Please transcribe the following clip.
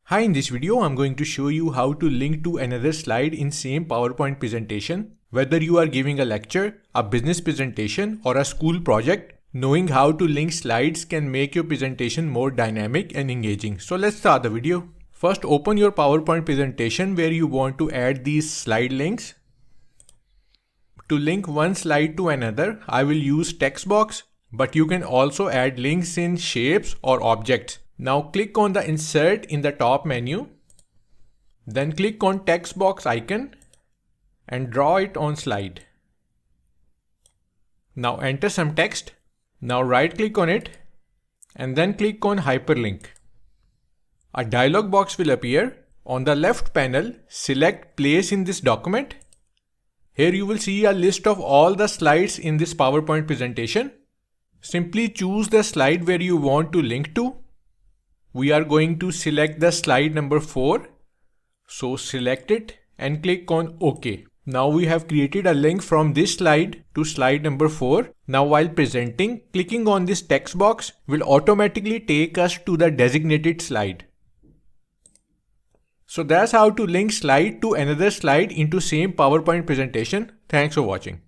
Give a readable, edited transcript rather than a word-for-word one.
Hi, in this video, I'm going to show you how to link to another slide in same PowerPoint presentation. Whether you are giving a lecture, a business presentation, or a school project, knowing how to link slides can make your presentation more dynamic and engaging. So let's start the video. First, open your PowerPoint presentation where you want to add these slide links. To link one slide to another, I will use textbox, but you can also add links in shapes or objects. Now click on the insert in the top menu. Then click on text box icon and draw it on slide. Now enter some text. Now right click on it and then click on hyperlink. A dialog box will appear. On the left panel, select place in this document. Here you will see a list of all the slides in this PowerPoint presentation. Simply choose the slide where you want to link to. We are going to select the slide number 4. So select it and click on OK. Now we have created a link from this slide to slide number 4. Now while presenting, clicking on this text box will automatically take us to the designated slide. So that's how to link slide to another slide into same PowerPoint presentation. Thanks for watching.